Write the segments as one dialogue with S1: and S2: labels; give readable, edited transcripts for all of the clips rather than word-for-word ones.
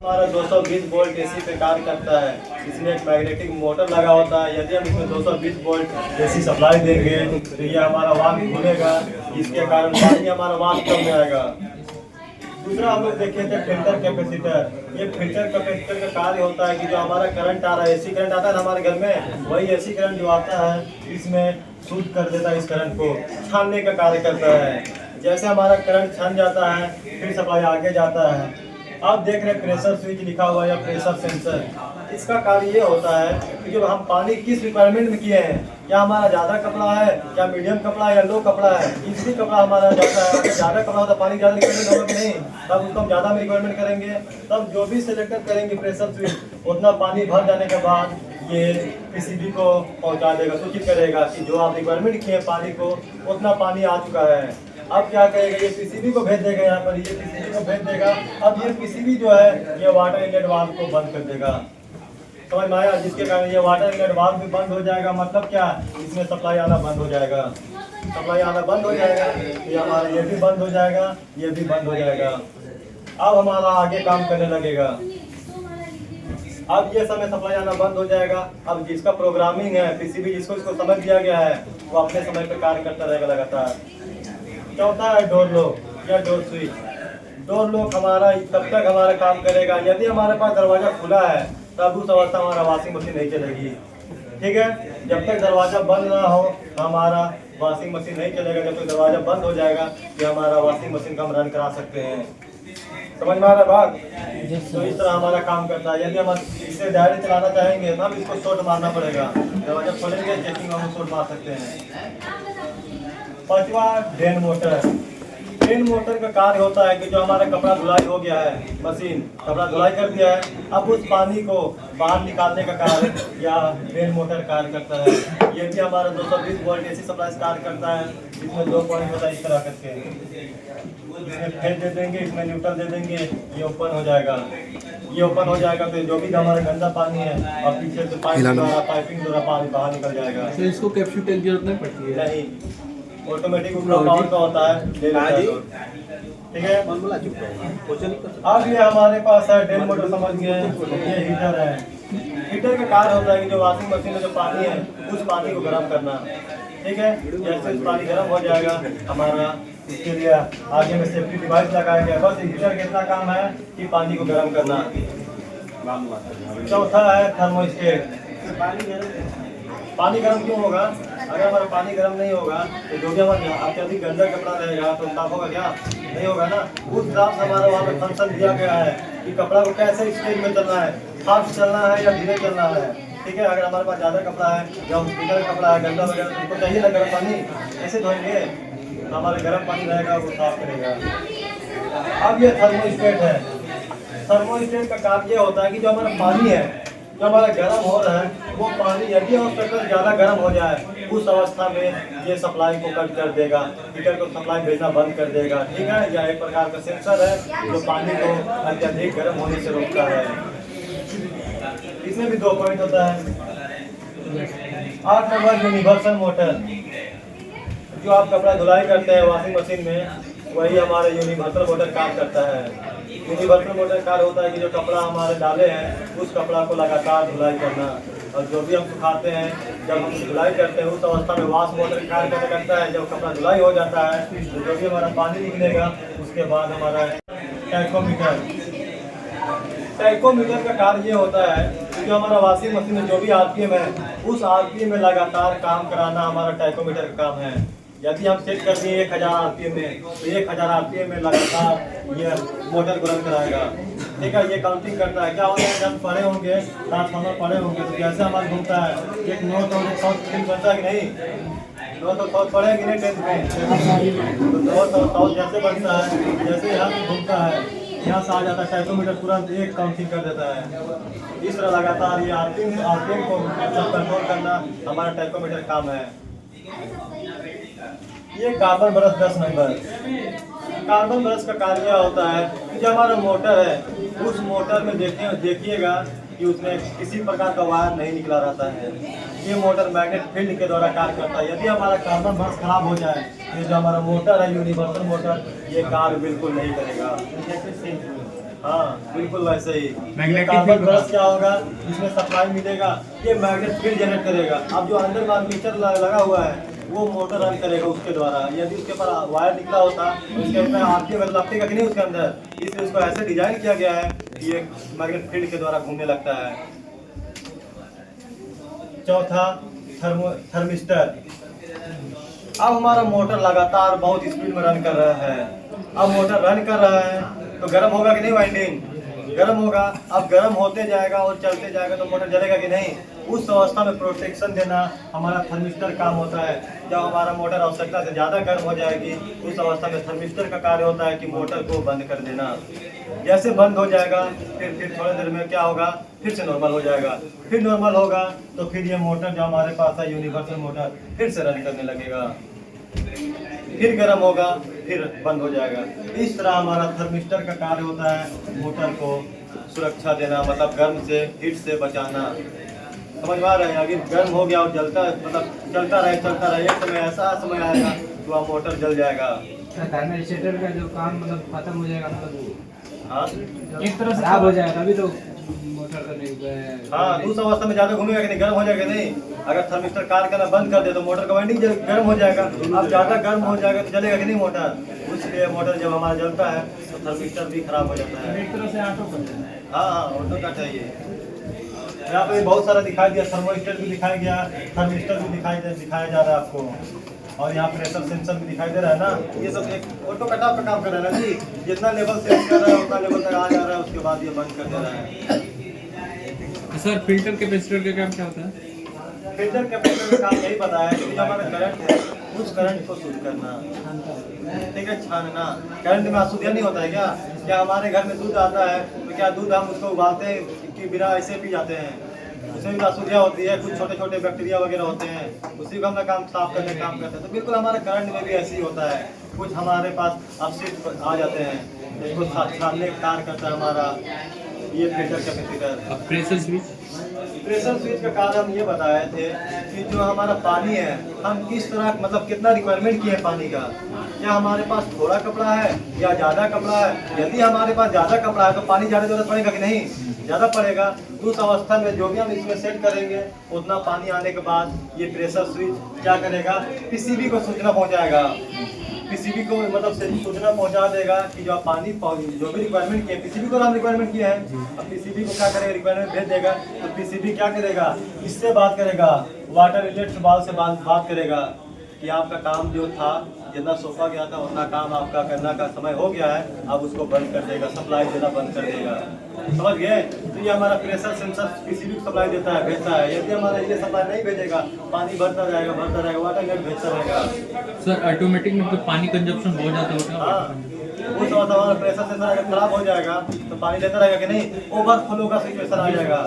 S1: हमारा 220 volt AC पे कार्य करता है। इसमें एक मैग्नेटिक मोटर लगा होता है। यदि हम इसमें 220 वोल्ट एसी सप्लाई देंगे तो ये हमारा वाल्व खुलेगा, जिसके कारण पानी हमारा वाल्व कम जाएगा। दूसरा हम लोग देखे थे फिल्टर कैपेसिटर। ये फिल्टर कैपेसिटर का कार्य होता है कि जो हमारा करंट आ रहा है, एसी करंट आता है ना हमारे घर में, वही एसी करंट जो आता है इसमें शुद्ध कर देता है, इस करंट को छानने का कार्य करता है। जैसे हमारा करंट छन जाता है फिर सप्लाई आगे जाता है। आप देख रहे हैं प्रेशर स्विच लिखा हुआ है या प्रेशर सेंसर। इसका कार्य ये होता है कि जब हम पानी किस रिक्वायरमेंट में किए हैं, क्या हमारा ज़्यादा कपड़ा है, क्या मीडियम कपड़ा है या लो कपड़ा है, इसी कपड़ा हमारा ज़्यादा है। अगर ज़्यादा कपड़ा होता पानी ज़्यादा रिक्वायरमेंट होगा कि नहीं, तब उसको हम ज़्यादा में रिक्वायरमेंट करेंगे। तब जो भी सिलेक्टर करेंगे प्रेशर स्विच, उतना पानी भर जाने के बाद ये पीसीबी को पहुँचा देगा, सूचित करेगा कि जो आप रिक्वायरमेंट किए पानी को उतना पानी आ चुका है। अब क्या करेगा, ये पीसीबी को भेज देगा, यहाँ पर ये पीसीबी को भेज देगा। अब ये पीसीबी जो है ये वाटर इनलेट वाल्व को बंद कर देगा, समझ में आया? जिसके कारण ये वाटर इनलेट वाल्व भी बंद हो जाएगा। मतलब क्या, इसमें सप्लाई आना बंद हो जाएगा। सप्लाई आना बंद हो जाएगा तो ये हमारा ये भी बंद हो जाएगा, ये भी बंद हो जाएगा। अब हमारा आगे काम करने लगेगा। अब ये समय सप्लाई आना बंद हो जाएगा। अब जिसका प्रोग्रामिंग है पीसीबी, जिसको इसको समझ दिया गया है, वो अपने समय पर कार्य करता रहेगा लगातार। चौथा है डोर लॉक या डोर स्विच। डोर लॉक हमारा तब तक हमारा काम करेगा यदि हमारे पास दरवाजा खुला है, तब उस अवस्था हमारा वॉशिंग मशीन नहीं चलेगी। ठीक है, जब तक दरवाजा बंद ना हो हमारा वॉशिंग मशीन नहीं चलेगा। जब तक दरवाजा बंद हो जाएगा कि हमारा वॉशिंग मशीन का हम रन करा सकते हैं। समझ में आ रहा बात? तो इस तरह हमारा काम करता है। यदि हम इसे डायरेक्ट चलाना चाहेंगे तो हम इसको शॉर्ट मारना पड़ेगा। दरवाजा खोलेंगे, चेकिंग हम शॉर्ट मार सकते हैं। पांचवा ड्रेन मोटर। ड्रेन मोटर का कार्य होता है कि जो हमारा कपड़ा धुलाई हो गया है, मशीन कपड़ा धुलाई कर दिया है, अब उस पानी को बाहर निकालने का कार्य या ड्रेन मोटर कार्य करता है। ये भी हमारा 220 वोल्ट एसी सप्लाई कार्य करता है। इसमें 2 पॉइंट होता है इस तरह करके, इसमें फेज दे देंगे, इसमें न्यूट्रल दे देंगे, ये ओपन हो जाएगा। ये ओपन हो जाएगा तो जो भी हमारा गंदा पानी है और पीछे से पाइपिंग द्वारा पानी बाहर निकल जाएगा।
S2: तो इसको कैप्सूल की जरूरत नहीं पड़ती है?
S1: नहीं, ऑटोमेटिक पावर का होता है, ले लेता है। ठीक है, अब ये हमारे पास है ड्रेन मोटर, समझ गए? ये हीटर है। हीटर का कार्य होता है कि जो वॉशिंग मशीन में जो पानी है उस पानी को गर्म करना। ठीक है, जैसे पानी गर्म हो जाएगा हमारा, इसके लिए आगे में सेफ्टी डिवाइस लगाया गया। बस हीटर का इतना काम है कि पानी को गर्म करना। चौथा है थर्मोस्टेट। पानी गर्म क्यों होगा? अगर हमारा पानी गर्म नहीं होगा तो जो भी हमारा अत्यधिक गंदा कपड़ा रहेगा तो साफ होगा क्या? नहीं होगा ना। उस हिसाब से हमारा वहाँ पे फंक्शन दिया गया है कि कपड़ा को कैसे स्टेज में चलना है, फास्ट चलना है या धीरे चलना है। ठीक है, अगर हमारे पास ज़्यादा कपड़ा है या हॉस्पिटल का कपड़ा है गंदा वगैरह, तो उनको चाहिए ना गर्म पानी, कैसे धोएंगे? हमारा गर्म पानी रहेगा वो साफ करेगा। अब ये थर्मोस्टेट है। थर्मोस्टेट का कार्य ये होता है कि जो हमारा पानी है, जो हमारा गर्म हो रहा है, वो पानी यदि आवश्यकता ज़्यादा गर्म हो जाए उस अवस्था में ये सप्लाई को कट कर देगा, हीटर को सप्लाई भेजना बंद कर देगा। ठीक है, यह एक प्रकार का सेंसर है जो पानी को अत्यधिक गर्म होने से रोकता है। इसमें भी 2 पॉइंट होता है। 8 नंबर यूनिवर्सल मोटर। जो आप कपड़ा धुलाई करते हैं वॉशिंग मशीन में, वही हमारा यूनिवर्सल मोटर काम करता है। यूनिवर्सल मोटर कार्य होता है कि जो कपड़ा हमारे डाले हैं उस कपड़ा को लगातार धुलाई करना, और जो भी हम सुखाते हैं जब हम धुलाई करते हैं उस अवस्था में वॉश मोटर कार्य करता है। जब कपड़ा धुलाई हो जाता है तो जो भी हमारा पानी निकलेगा उसके बाद हमारा टैकोमीटर। टैकोमीटर का कार्य ये होता है कि जो हमारा वॉशिंग मशीन में जो भी आरपीएम है उस आरपीएम में लगातार काम कराना हमारा टैकोमीटर का काम है। यदि हम सेट कर दिए 1000 आरपीएम में तो 1000 आरपीएम में लगातार ये मोटर को रन कराएगा। ठीक है, ये काउंटिंग करता है। क्या होता है, जब पढ़े होंगे, ट्रांसफार्मर पढ़े होंगे, तो कैसे हमारा घूमता है, एक नोट और एक 100 बनता है कि नहीं? 900 पढ़ेंगे नहीं 10th में, तो 900 जैसे बनता है, जैसे यहाँ से घूमता है यहाँ से आ जाता है, टैकोमीटर तुरंत एक काउंटिंग कर देता है। इस तरह लगातार ये आरपीएम को कंट्रोल करना हमारा टैकोमीटर काम है। ये carbon brush 10 number. Carbon brush का कार्य होता है कि जो हमारा मोटर है उस मोटर में देखिएगा कि उसमें किसी प्रकार का वायर नहीं निकला रहता है। ये मोटर मैग्नेट फील्ड के द्वारा कार्य करता है। यदि हमारा कार्बन ब्रश खराब हो जाए, ये जो हमारा मोटर है यूनिवर्सल मोटर, ये कार्य बिल्कुल नहीं करेगा। हाँ बिल्कुल वैसे ही।
S3: मैग्नेटिक
S1: कार्बन
S3: फील्ड
S1: ब्रश क्या होगा, इसमें सप्लाई मिलेगा, ये मैग्नेट फील्ड जनरेट करेगा। अब जो अंदर आर्मेचर लगा हुआ है वो मोटर रन करेगा उसके द्वारा। यदि उसके पर वायर निकला होता तो उसके अंदर आपके लगेगा कि नहीं उसके अंदर, इसलिए उसको ऐसे डिजाइन किया गया है कि ये मैग्नेट फील्ड के द्वारा घूमने लगता है। चौथा थर्मिस्टर। अब हमारा मोटर लगातार बहुत स्पीड में रन कर रहा है। अब मोटर रन कर रहा है तो गर्म होगा कि नहीं, वाइंडिंग गर्म होगा। अब गर्म होते जाएगा और चलते जाएगा तो मोटर जलेगा कि नहीं। उस अवस्था में प्रोटेक्शन देना हमारा थर्मिस्टर काम होता है। जब हमारा मोटर आवश्यकता से ज़्यादा गर्म हो जाएगी उस अवस्था में थर्मिस्टर का कार्य होता है कि मोटर को बंद कर देना। जैसे बंद हो जाएगा फिर थोड़ी देर में क्या होगा, फिर से नॉर्मल हो जाएगा। फिर नॉर्मल होगा तो फिर ये मोटर जो हमारे पास है यूनिवर्सल मोटर फिर से रन करने लगेगा। फिर गर्म होगा फिर बंद हो जाएगा। इस तरह हमारा थर्मिस्टर का कार्य होता है मोटर को सुरक्षा देना, मतलब गर्म से, हीट से बचाना। समझ में आ रहा है। अगर गर्म हो गया और जलता मतलब चलता रहे एक समय ऐसा समय आएगा तो वह मोटर जल जाएगा।
S4: थर्मिस्टर का जो काम मतलब खत्म हो जाएगा, मतलब
S1: हाँ
S4: एक तरह से खराब हो जाएगा तभी तो मोटर का नहीं।
S1: हाँ, उस अवस्था में ज़्यादा घूमेगा कि नहीं, गर्म हो जाएगा नहीं। अगर थर्मिस्टर कार्य करना बंद कर दे तो मोटर का वाइंडिंग गर्म हो जाएगा। अब ज़्यादा गर्म हो जाएगा तो चलेगा कि नहीं मोटर। उसलिए मोटर जब हमारा जलता है तो थर्मिस्टर भी खराब हो जाता है।
S4: एक तरह से ऑटो कर देना है।
S1: हाँ ऑटो का चाहिए। यहाँ पे बहुत सारा दिखाई दिया, थर्मोस्टेट भी दिखाया गया, थर्मिस्टर भी दिखाया जा रहा है आपको। और यहाँ प्रेशर सेंसर भी दिखाई दे रहा है ना। ये सब एक ऑटो कटऑफ का काम कर रहा है ना जी। जितना लेवल सेट कर रहा है उतना लेवल तक आ जा रहा है, उसके बाद ये बंद कर दे रहा है।
S3: सर फिल्टर कैपेसिटर का काम क्या होता है?
S1: फिल्टर कैपेसिटर का काम यही पता है कि जो हमारा करंट है उस करंट को शुद्ध करना, ठीक है, छानना। करंट में अशुद्धियाँ नहीं होता है क्या हमारे घर में दूध आता है तो क्या दूध हम उसको उबालते हैं कि बिना ऐसे पी जाते हैं? उसमें भी अशुद्धियाँ होती है, कुछ छोटे छोटे बैक्टीरिया वगैरह होते हैं, उसी को हम काम साफ करने का काम करते हैं। तो बिल्कुल हमारे करंट में भी ऐसे ही होता है। कुछ हमारे पास अपशिष्ट आ जाते हैं, इसको छानने का कार्य करता है हमारा ये फिल्टर कैपेसिटर। प्रेशर स्विच का कार्य हम ये बताए थे कि जो हमारा पानी है हम किस तरह मतलब कितना रिक्वायरमेंट किए पानी का। क्या हमारे पास थोड़ा कपड़ा है या ज़्यादा कपड़ा है? यदि हमारे पास ज़्यादा कपड़ा है तो पानी ज़्यादा जरूरत पड़ेगा कि नहीं, ज़्यादा पड़ेगा। उस अवस्था में जो भी हम इसमें सेट करेंगे उतना पानी आने के बाद ये प्रेशर स्विच क्या करेगा, पीसीबी को सूचना पहुँचाएगा। पीसीबी को मतलब सूचना पहुंचा देगा कि जो आप पानी जो भी रिक्वायरमेंट किए, पीसीबी को हम रिक्वायरमेंट किया है, अब पीसीबी को क्या करेगा, रिक्वायरमेंट भेज देगा। तो पीसीबी क्या करेगा, इससे बात करेगा, वाटर रिलेटेड बाल से बात करेगा कि आपका काम जो था जितना सौंपा गया था उतना काम आपका करना का समय हो गया है, अब उसको बंद कर देगा, सप्लाई देना बंद कर देगा। समझ गए? तो ये हमारा प्रेशर सेंसर पीसीबी को सप्लाई देता है, भेजता है। यदि हमारा ये सप्लाई नहीं भेजेगा पानी भरता रहेगा, वाटर नेट भेजता रहेगा।
S3: सर ऑटोमेटिक में तो पानी कंजप्शन बहुत ज़्यादा होता है।
S1: हाँ, उस वक्त हमारा प्रेशर सेंसर अगर खराब हो जाएगा तो पानी देता रहेगा कि नहीं, ओवरफ्लो का सिचुएशन आ जाएगा।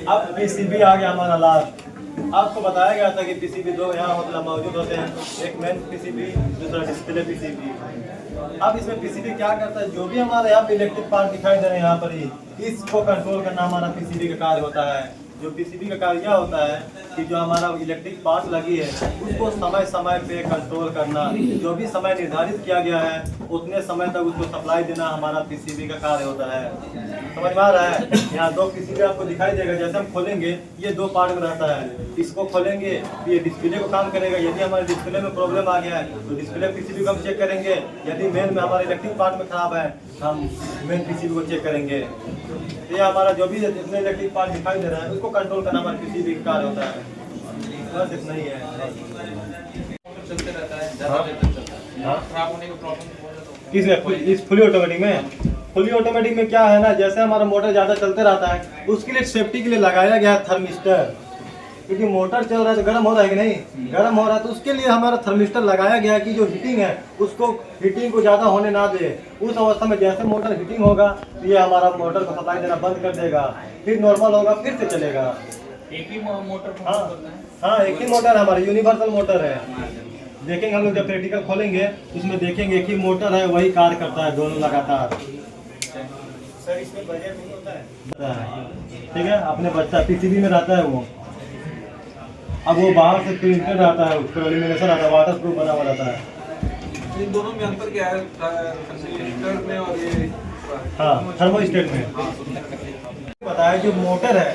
S1: अब पीसीबी आ गया हमारा लास्ट। आपको बताया गया था कि पीसीबी दो यहाँ मतलब मौजूद होते हैं, एक मेन पीसीबी, दूसरा डिस्प्ले पीसीबी। अब इसमें पीसीबी क्या करता है, जो भी हमारे यहाँ पे इलेक्ट्रिक पार्ट दिखाई दे रहे हैं यहाँ पर ही, इसको कंट्रोल करना हमारा पीसीबी का कार्य होता है। जो पीसीबी का कार्य क्या होता है कि जो हमारा इलेक्ट्रिक पार्ट लगी है उसको समय समय पे कंट्रोल करना। जो भी समय निर्धारित किया गया है उतने समय तक उसको सप्लाई देना हमारा पीसीबी का कार्य होता है। समझ में आ रहा है? यहाँ दो पीसीबी आपको दिखाई देगा, जैसे हम खोलेंगे ये दो पार्ट में रहता है। इसको खोलेंगे तो ये डिस्प्ले को काम करेगा। यदि हमारे डिस्प्ले में प्रॉब्लम आ गया है तो डिस्प्ले पीसीबी को हम चेक करेंगे। यदि मेन में हमारे इलेक्ट्रिक पार्ट में खराब है हम मेन पीसीबी को चेक करेंगे। ये हमारा जो भी जितने इलेक्ट्रिक पार्ट दिखाई दे रहा है उसको कंट्रोल करना हमारे पीसीबी का कार्य होता है। बस इतना ही है।
S3: चलते रहता है, ज़्यादा देर तक चलता है,
S1: हाँ।
S3: खराब होने का प्रॉब्लम
S1: किसमें, इस फुली ऑटोमेटिक में? फुली ऑटोमेटिक में क्या है ना, जैसे हमारा मोटर ज़्यादा चलते रहता है उसके लिए सेफ्टी के लिए लगाया गया है थर्मिस्टर। क्योंकि मोटर चल रहा है तो गर्म हो रहा है कि नहीं, गर्म हो रहा है तो उसके लिए हमारा थर्मिस्टर लगाया गया है कि जो हीटिंग है उसको हीटिंग को ज़्यादा होने ना दे। उस अवस्था में जैसे मोटर हीटिंग होगा तो ये हमारा मोटर को सप्लाई देना बंद कर देगा, फिर नॉर्मल होगा, फिर से चलेगा।
S3: एक ही मोटर
S1: हाँ हाँ, एक ही मोटर है हमारा, यूनिवर्सल मोटर है। देखेंगे हम लोग जब प्रैक्टिकल खोलेंगे उसमें देखेंगे एक ही मोटर है, वही कार्य करता है दोनों लगातार। सर इसमें बजट नहीं होता है, ठीक है, अपने बच्चा पीसीबी में रहता है वो। अब वो बाहर से प्रिंटेड आता है, उस पर एलिमिनेशन आता है, वाटर प्रूफ बना हुआ रहता है।
S3: इन दोनों में अंतर क्या है थर्मिस्टर में और ये
S1: हाँ थर्मोस्टेट में बताया जो मोटर है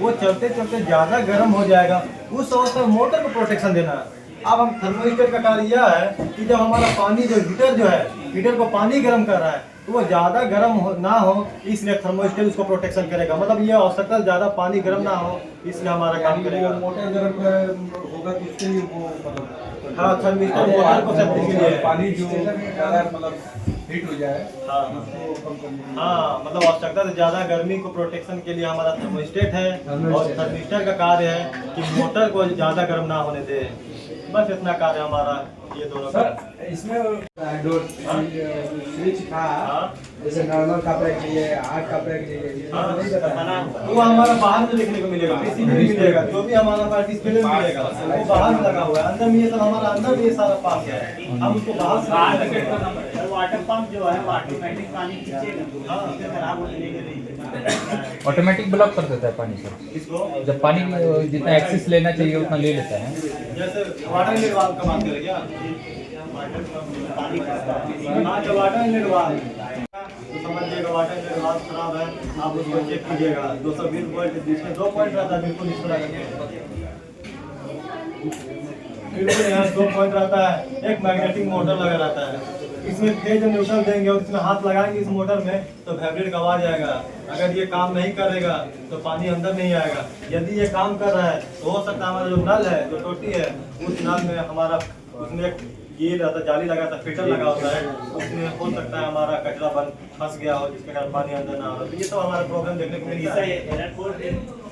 S1: वो चलते चलते ज़्यादा गर्म हो जाएगा, उस अवस्था में मोटर को प्रोटेक्शन देना है। अब हम थर्मोस्टेट का कार्य यह है कि जब हमारा पानी जो हीटर जो है हीटर को पानी गर्म कर रहा है तो वो ज़्यादा गर्म ना हो, इसलिए थर्मोस्टेट उसको प्रोटेक्शन करेगा। मतलब ये आवश्यकता ज़्यादा पानी गर्म ना हो इसलिए हमारा काम करेगा।
S2: मोटर गर्म होगा तो उसके लिए वो
S1: हाँ थर्मिस्टर मोटर को सेफ्टी के लिए है।
S2: पानी जो ज़्यादा मतलब हीट हो जाए
S1: हाँ हाँ मतलब आवश्यकता से ज़्यादा गर्मी को प्रोटेक्शन के लिए हमारा थर्मोस्टेट है और थर्मिस्टर का कार्य है कि मोटर को ज़्यादा गर्म ना होने दे। बस इतना कार्य हमारा ये दोनों का।
S4: सर इसमें डोर स्विच था,
S1: हाँ
S4: जैसे नॉर्मल कपड़े के लिए, हार्ड कपड़े के लिए,
S1: हाँ
S4: नहीं बताया।
S1: वो हमारा बाहर में देखने को मिलेगा, किसी में भी मिलेगा, जो भी हमारा पास डिस्प्ले में मिलेगा वो बाहर में लगा हुआ है। अंदर में ये सब हमारा अंदर में ये सारा पास है, हम उसको बाहर से
S5: वाटर पंप जो है वो ऑटोमेटिक पानी खींचेगा, इससे खराब होने के लिए
S6: ऑटोमेटिक ब्लॉक कर देता है पानी से।
S1: इसको
S6: जब पानी जितना एक्सेस लेना चाहिए उतना ले लेता है।
S1: जैसे वाटर निर्वाह का बात करें क्या,
S5: पानी खींचता है।
S1: हाँ जो वाटर निर्वाह तो समझिएगा वाटर निर्वाह खराब है, आप उसको चेक कीजिएगा। 220 वोल्ट जिसमें 2 पॉइंट रहता है, बिल्कुल इस तरह करके बिल्कुल यहाँ 2 पॉइंट रहता है। एक मैग्नेटिक मोटर लगा रहता है, इसमें फेज न्यूट्रल देंगे और इसमें हाथ लगाएंगे इस मोटर में तो वाइब्रेट का आवाज आएगा। अगर ये काम नहीं करेगा तो पानी अंदर नहीं आएगा। यदि ये काम कर रहा है तो हो सकता है हमारा जो नल है, जो टोटी है, उस नल में हमारा उसमें एक ये रहता जाली लगा था, फिल्टर लगा होता है, उसमें हो सकता है हमारा कचरा बन फंस गया हो जिसके कारण पानी अंदर ना हो। तो ये तो हमारा प्रॉब्लम देखने को मिलता है।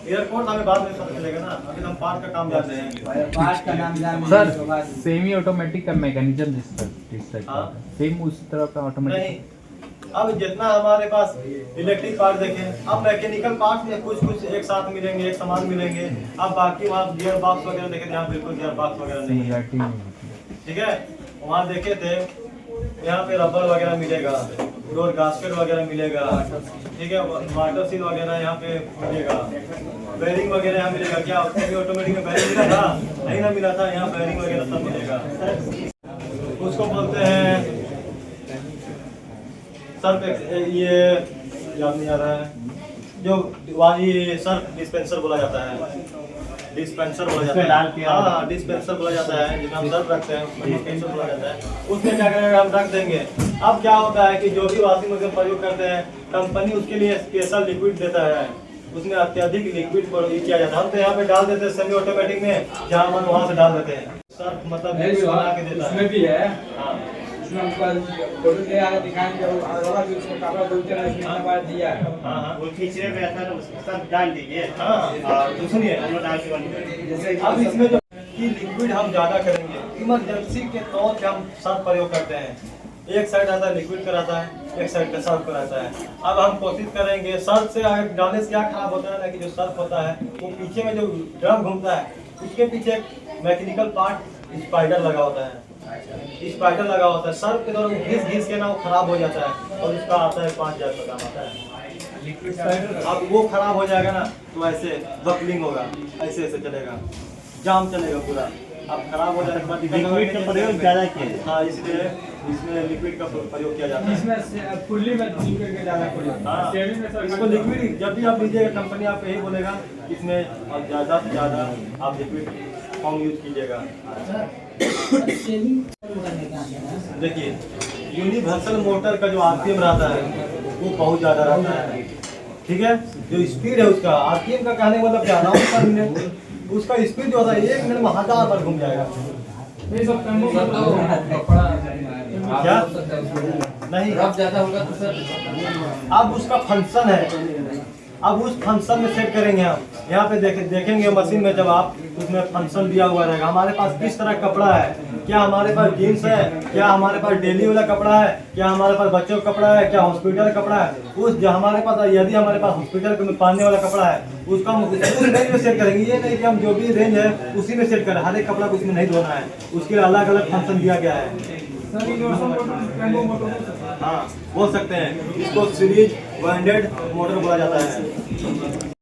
S1: एयरपोर्ट हमें बाद में पता चलेगा ना, अभी हम पार्ट का काम जानते हैं।
S4: पास का नाम जान
S6: सर सेमी ऑटोमेटिक का मैकेनिज्म इस टाइप
S1: हाँ।
S6: का सेम उस तरह का
S1: नहीं,
S6: ऑटोमेटिक।
S1: अब जितना हमारे पास इलेक्ट्रिक पार्ट देखें, अब मैकेनिकल पार्ट में कुछ कुछ एक साथ मिलेंगे, एक समान मिलेंगे। अब बाकी वहाँ गियर बॉक्स वगैरह देखे थे, यहाँ बिल्कुल गियर बॉक्स वगैरह नहीं है,
S6: सिमिलरिटी नहीं होती।
S1: ठीक है। वहाँ देखे थे यहाँ पे रबर वगैरह मिलेगा, डोर गास्केट वगैरह मिलेगा, ठीक है, वाटर सील वगैरह यहाँ पे मिलेगा, बेयरिंग वगैरह यहाँ मिलेगा। क्या ऑटोमेटिक में बेयरिंग मिला था? नहीं ना मिला था, यहाँ बेयरिंग वगैरह सब मिलेगा। उसको बोलते हैं सर्फ, ये याद नहीं आ रहा है, जो ये सर्फ डिस्पेंसर बोला जाता है, डिस्पेंसर बोला जाता है। हाँ डिस्पेंसर बोला जाता है, जिसमें हम सर्फ रखते हैं उसमें डिस्पेंसर बोला जाता है। उसमें क्या करेंगे, हम रख देंगे। अब क्या होता है कि जो भी वॉशिंग मशीन प्रयोग करते हैं, कंपनी उसके लिए स्पेशल लिक्विड देता है, उसमें अत्यधिक लिक्विड प्रयोग किया जाता है। हम तो यहाँ पे डाल देते हैं सेमी ऑटोमेटिक में, जहाँ मन वहाँ से डाल देते हैं। सर्फ मतलब लिक्विड बना के देता है।
S4: उसमें भी है,
S1: हाँ
S4: उसमें हमको फोटो ले आके दिखाएंगे, और भी उसमें कपड़ा धुलते रहे, उसमें इतना बार दिया है।
S1: हाँ हाँ
S5: वो खींचने में रहता है तो उसको सब डाल दीजिए
S1: हाँ।
S5: और
S1: तो सुनिए,
S5: दोनों डाल के बंद
S4: जैसे
S1: अब इसमें जो कि लिक्विड हम ज़्यादा करेंगे, इमरजेंसी के तौर पे हम सर्फ प्रयोग करते हैं। एक साइड आता है लिक्विड का रहता है, एक साइड का सर्फ का रहता है। अब हम कोशिश करेंगे सर्फ से आगे डालने से क्या खराब होता है ना, कि जो सर्फ होता है वो पीछे में जो ड्रम घूमता है उसके पीछे एक मैकेनिकल पार्ट स्पाइडर लगा होता है, स्पाइडर लगा होता है। सर्फ के दौरान घिस के ना वो खराब हो जाता है और उसका आता है 5000 का दाम आता है। अब वो खराब हो जाएगा ना तो ऐसे बकलिंग होगा, ऐसे ऐसे चलेगा, जाम चलेगा पूरा। अब खराब हो जाने के बाद
S5: लिक्विड का प्रयोग ज़्यादा किया जाता है।
S1: हाँ इसलिए इसमें लिक्विड का प्रयोग किया जाता है।
S4: इसमें फुल्ली में लिक्विड के ज़्यादा प्रयोग,
S1: हाँ,
S4: सेविंग में सर
S1: इसको लिक्विड जब भी आप लीजिएगा कंपनी आपको यही बोलेगा इसमें अब ज़्यादा से ज़्यादा आप लिक्विड फॉर्म यूज कीजिएगा। देखिए यूनिवर्सल मोटर का जो आरपीएम रहता है वो बहुत ज़्यादा रहता है, ठीक है। जो स्पीड है उसका आरपीएम का कहने का मतलब क्या, राउंड पर मिनट उसका स्पीड जो होता है 1 मिनट में 1000 बार घूम जाएगा। क्या नहीं
S3: रफ ज्यादा होगा तो सर
S1: अब उसका फंक्शन है, अब उस फंक्शन में सेट करेंगे हम। यहाँ पे देखेंगे मशीन में, जब आप उसमें फंक्शन दिया हुआ रहेगा हमारे पास किस तरह कपड़ा है, क्या हमारे पास जीन्स है, क्या हमारे पास डेली वाला कपड़ा है, क्या हमारे पास बच्चों का कपड़ा है, क्या हॉस्पिटल का कपड़ा है। उस जो हमारे पास यदि हमारे पास हॉस्पिटल में पहनने वाला कपड़ा है उसका हम उस रेंज में सेट करेंगे। ये नहीं कि हम जो भी रेंज है उसी में सेट करें, हर एक कपड़ा को उसमें नहीं धोना है, उसके लिए अलग अलग फंक्शन दिया गया है। हाँ बोल सकते हैं, इसको सीरीज 100 मोटर बोला जाता है।